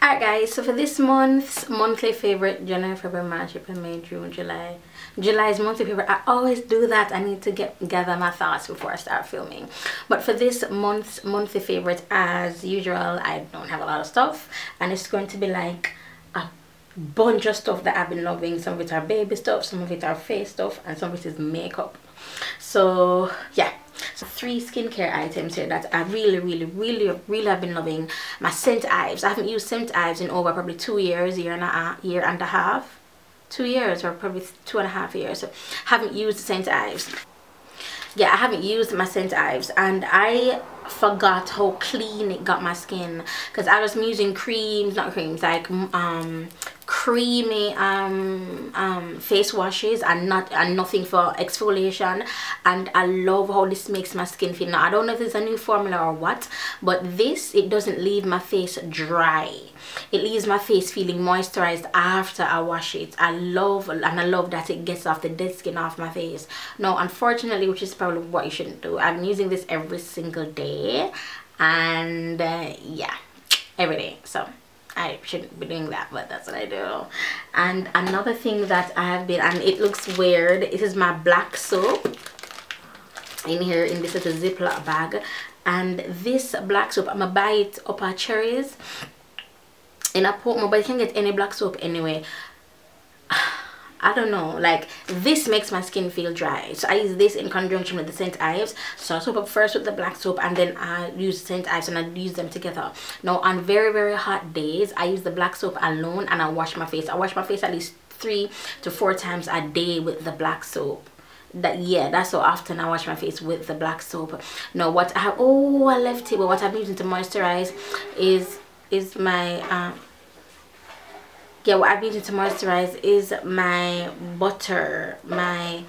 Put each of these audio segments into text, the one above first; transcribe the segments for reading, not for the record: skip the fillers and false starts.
Alright guys, so for this month's monthly favorite, January, February, March, April, May, June, July. July's monthly favorite. I always do that. I need to gather my thoughts before I start filming. But for this month's monthly favorite, as usual, I don't have a lot of stuff. And it's going to be like a bunch of stuff that I've been loving. Some of it are baby stuff, some of it are face stuff, and some of it is makeup. So yeah. So 3 skincare items here that I really have been loving. My scent Ives. I haven't used scent Ives in over probably 2 years, year and a half. 2 years or probably 2.5 years. So haven't used scent Ives. Yeah, I haven't used my scent Ives, and I forgot how clean it got my skin, because I was using creams, not creams, like creamy face washes and nothing for exfoliation. And I love how this makes my skin feel. Now I don't know if it's a new formula or what, but this, it doesn't leave my face dry. It leaves my face feeling moisturized after I wash it. I love that it gets off the dead skin off my face. Now unfortunately, which is probably what you shouldn't do, I'm using this every single day, and yeah, every day. So I shouldn't be doing that, but that's what I do. And another thing that I have been, and it looks weird, it is my black soap in here in this little Ziploc bag. And this black soap, I'm gonna buy it up at Cherries in a Pullman, but you can get any black soap anyway. I don't know, like this makes my skin feel dry, so I use this in conjunction with the scent Ives. So I soap up first with the black soap, and then I use scent Ives, and I use them together. Now on very hot days, I use the black soap alone, and I wash my face. I wash my face at least 3 to 4 times a day with the black soap. That's how often I wash my face with the black soap. Now what I have, oh I left it, but what I'm using to moisturize is my what I'm using to moisturize is my butter, my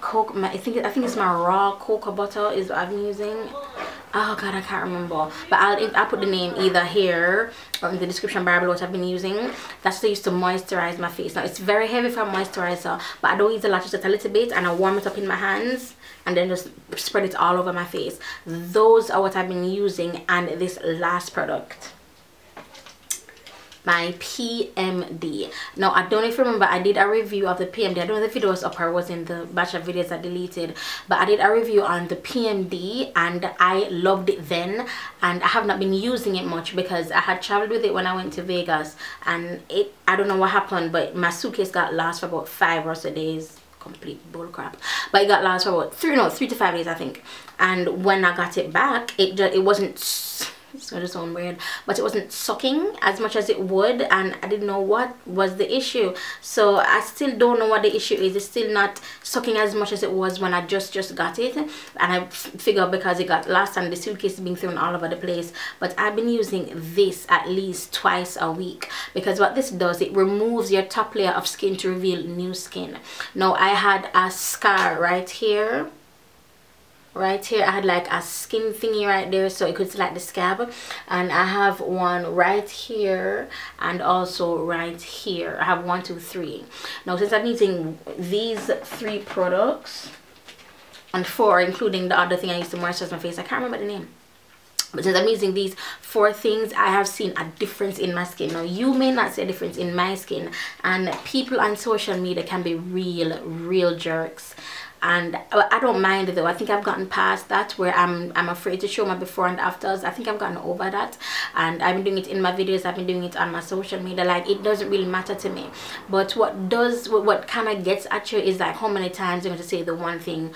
cocoa, I think it's my raw cocoa butter is what I'm using. Oh god, I can't remember, but I'll put the name either here or in the description bar below what I've been using. That's what I used to moisturize my face. Now it's very heavy for a moisturizer, but I don't use a lot, just a little bit, and I warm it up in my hands and then just spread it all over my face. Those are what I've been using. And this last product, my PMD. Now I don't know if you remember, I did a review of the PMD. I don't know if the video was up or was in the batch of videos I deleted, but I did a review on the PMD and I loved it then, and I have not been using it much because I had traveled with it when I went to Vegas, and I don't know what happened, but my suitcase got lost for about 5 or so days. Complete bull crap, but it got lost for about 3 to 5 days I think. And when I got it back, it wasn't, it's gonna sound weird, but it wasn't sucking as much as it would, and I didn't know what was the issue. So I still don't know what the issue is. It's still not sucking as much as it was when I just got it, and I figured because it got lost and the suitcase is being thrown all over the place. But I've been using this at least twice a week, because what this does, it removes your top layer of skin to reveal new skin. Now I had a scar right here. I had like a skin thingy right there, so it could see like the scab, and I have one right here and also right here. I have 1, 2, 3. Now since I'm using these 3 products, and 4 including the other thing I used to moisturize my face, I can't remember the name, but since I'm using these 4 things, I have seen a difference in my skin. Now you may not see a difference in my skin, and people on social media can be real jerks. And I don't mind it though. I think I've gotten past that, where I'm afraid to show my before and afters. I think I've gotten over that, and I've been doing it in my videos, I've been doing it on my social media. Like, it doesn't really matter to me. But what kind of gets at you is like how many times you're going to say the one thing,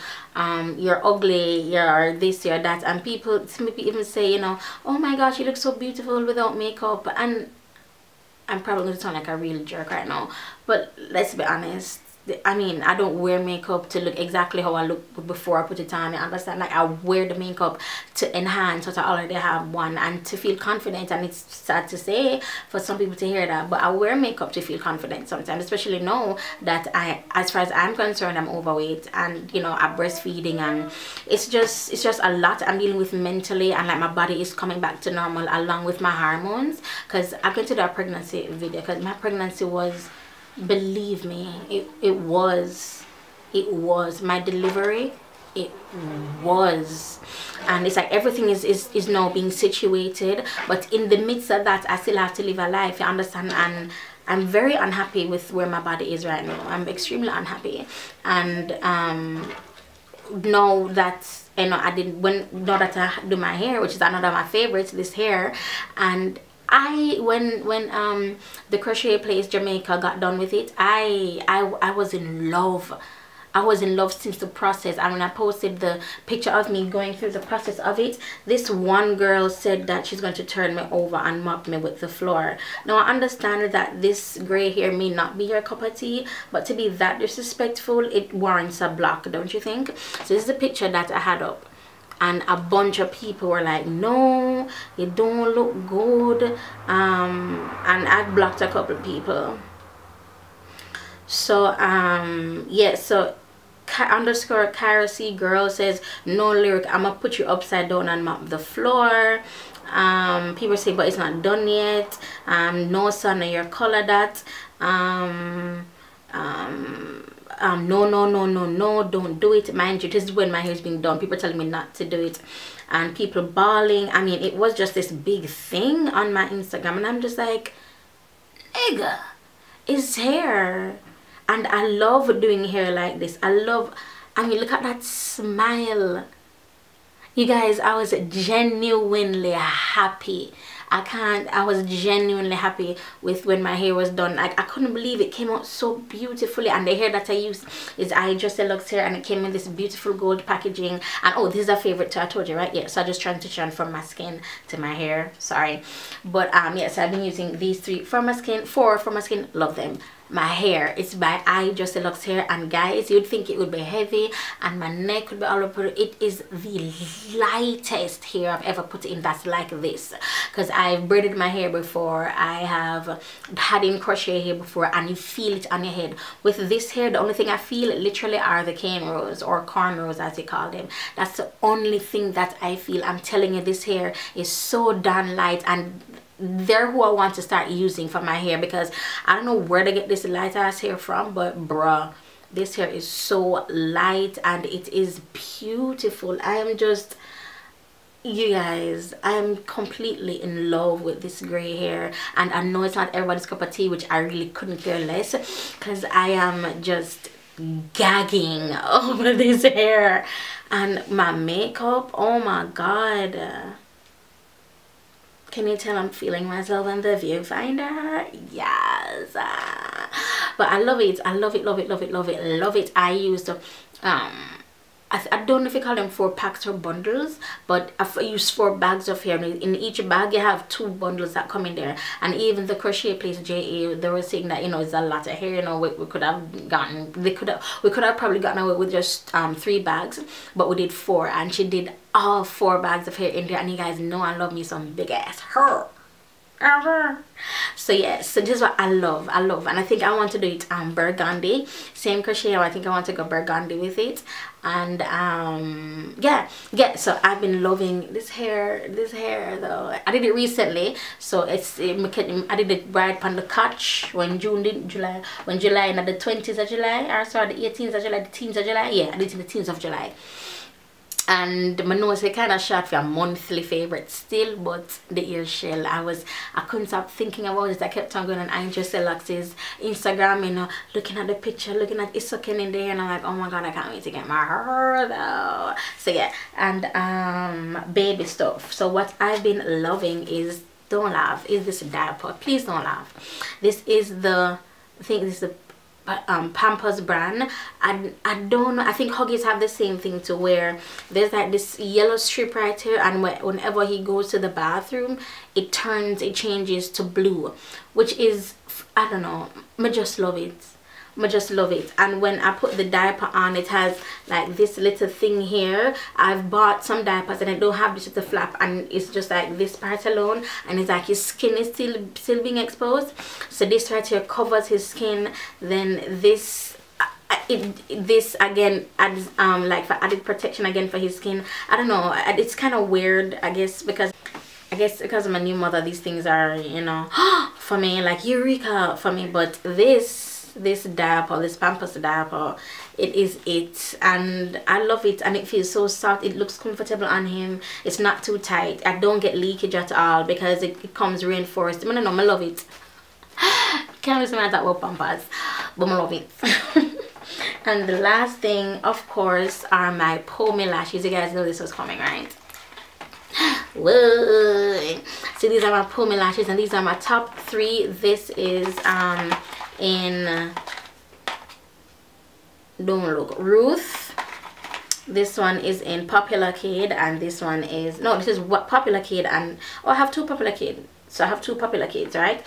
you're ugly, you're this, you're that, and people even say, you know, oh my gosh, you look so beautiful without makeup. And I'm probably going to sound like a real jerk right now, but let's be honest, I mean, I don't wear makeup to look exactly how I look before I put it on. I understand, like, I wear the makeup to enhance what I already have one, and to feel confident. And it's sad to say for some people to hear that, but I wear makeup to feel confident sometimes, especially now that as far as I'm concerned, I'm overweight, and you know, I'm breastfeeding, and it's just a lot I'm dealing with mentally, and like my body is coming back to normal along with my hormones. Because I can do a pregnancy video, because my pregnancy was, believe me, it was my delivery, it was. And it's like everything is now being situated, but in the midst of that I still have to live a life, you understand? And I'm very unhappy with where my body is right now. I'm extremely unhappy. And know that, you know, now that I do my hair, which is another of my favorites, this hair, and when the crochet place Jamaica got done with it, I was in love. I was in love since the process. And when I posted the picture of me going through the process of it, this one girl said that she's going to turn me over and mop me with the floor. Now I understand that this gray hair may not be your cup of tea, but to be that disrespectful, it warrants a block, don't you think? So this is the picture that I had up, and a bunch of people were like, no, you don't look good, and I blocked a couple of people. So yeah, so underscore Cara C girl says, no lyric, I'm gonna put you upside down and mop the floor. People say, but it's not done yet. No son of your color that. No, don't do it. Mind you, this is when my hair is being done. People telling me not to do it, and people bawling. I mean, it was just this big thing on my Instagram, and I'm just like, nigga, it's hair. And I love doing hair like this. I mean, look at that smile. You guys, I was genuinely happy. I was genuinely happy with when my hair was done. Like, I couldn't believe it came out so beautifully. And the hair that I used is I Just Deluxe hair, and it came in this beautiful gold packaging. And oh, this is a favorite too, I told you, right? Yeah, so I just transitioned from my skin to my hair, sorry. But yes, I've been using these four for my skin, love them. My hair, it's by I Just Deluxe hair, and guys, you'd think it would be heavy and my neck would be all over. It is the lightest hair I've ever put in that's like this, because I've braided my hair before, I have had in crochet hair before, and you feel it on your head. With this hair, the only thing I feel literally are the cane rows, or cornrows as they call them. That's the only thing that I feel. I'm telling you, this hair is so darn light, and they're who I want to start using for my hair, because I don't know where to get this light ass hair from, but bruh, this hair is so light and it is beautiful. I am just, you guys, I'm completely in love with this gray hair. And I know it's not everybody's cup of tea, which I really couldn't care less, because I am just gagging over this hair. And my makeup, oh my god, can you tell I'm feeling myself in the viewfinder? Yes. But I love it. I love it, love it, love it, love it, love it. I used I don't know if you call them 4 packs or bundles, but I use 4 bags of hair. In each bag you have 2 bundles that come in there. And even the crochet place JA, they were saying that, you know, it's a lot of hair, you know, we could have gotten, we could have probably gotten away with just 3 bags, but we did 4, and she did all 4 bags of hair in there. And you guys know I love me some big ass hair. So yeah, so this is what I love, and I think I want to do it burgundy, same crochet. I think I want to go burgundy with it. And yeah, so I've been loving this hair though. I did it recently, so I did it right on the catch when July in the 20th of July, or sorry, the 18th of July, the 10th of July. Yeah, I did it in the 10th of July. And my nose is kind of short for a monthly favorite still, but the ear shell, I couldn't stop thinking about it. I kept on going on I Just Deluxe's Instagram, you know, looking at the picture, looking at it sucking in there, and I'm like, oh my god, I can't wait to get my hair though. So yeah, and baby stuff. So what I've been loving is, don't laugh, is this diaper. Please don't laugh. This is the, I think this is the Pampers brand. I don't know, I think Huggies have the same thing too, where there's like this yellow strip right here, and whenever he goes to the bathroom, it changes to blue, which is, I don't know, I just love it. And when I put the diaper on, it has like this little thing here. I've bought some diapers and I don't have this little flap, and it's just like this part alone, and it's like his skin is still being exposed. So this right here covers his skin. Then this again adds like for added protection again for his skin. I don't know, it's kind of weird, I guess because I'm a new mother, these things are, you know, for me like eureka for me. But this this diaper, this Pampers diaper. It is it, and I love it, and it feels so soft. It looks comfortable on him. It's not too tight. I don't get leakage at all because it comes reinforced. I know, I love it. Can't listen to that about Pampers, but I love it. And the last thing, of course, are my Pullman Lashes. You guys know this was coming, right? Whoa. So these are my Pullman Lashes, and these are my top 3. This is in, don't look, Ruth. This one is in Popular Kid, and this one is, no, this is what Popular Kid, and oh, I have 2 Popular Kid. So I have 2 Popular Kids, right?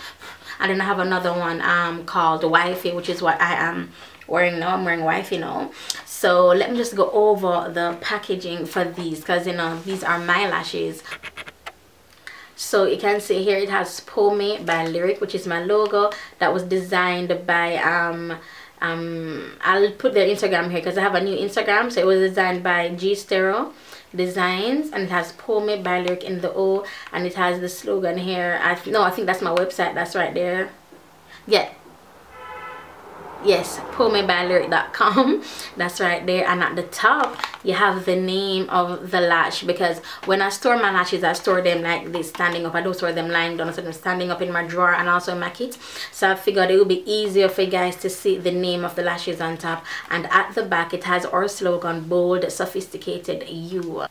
And then I have another one called Wifey, which is what I am wearing now. I'm wearing Wifey now. So let me just go over the packaging for these, because you know these are my lashes. So you can see here it has Pullman by Lyric, which is my logo. That was designed by I'll put their Instagram here because I have a new Instagram. So it was designed by G Stereo Designs, and it has Pullman by Lyric in the O, and it has the slogan here. I think that's my website. That's right there. Yeah. Yes, pullmanbylyric.com. That's right there. And at the top you have the name of the lash, because when I store my lashes, I store them like this, standing up. I don't store them lying down, so I'm standing up in my drawer and also in my kit. So I figured it would be easier for you guys to see the name of the lashes on top. And at the back it has our slogan, bold, sophisticated you.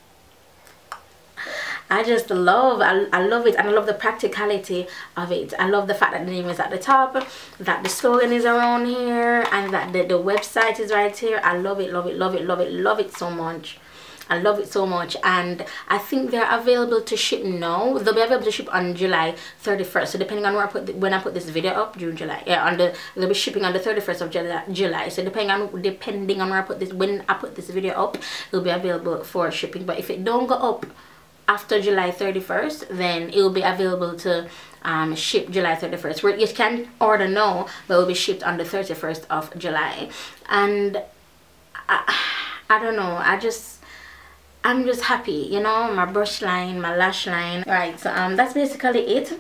I just love, I love it, and I love the practicality of it. I love the fact that the name is at the top, that the slogan is around here, and that the website is right here. I love it, love it, love it, love it, love it so much. I love it so much. And I think they're available to ship now. They'll be available to ship on July 31st. So depending on where when I put this video up, June, July, yeah, they'll be shipping on the 31st of July. So depending on where I put this, when I put this video up, it'll be available for shipping. But if it don't go up after July 31st, then it will be available to ship July 31st, where you can order now, but it will be shipped on the 31st of July. And I don't know, I'm just happy, you know, my brush line, my lash line. Right, so that's basically it.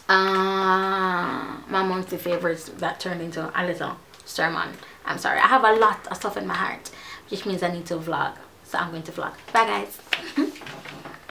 My monthly favorites that turned into a little sermon. I'm sorry, I have a lot of stuff in my heart, which means I need to vlog, so I'm going to vlog. Bye guys.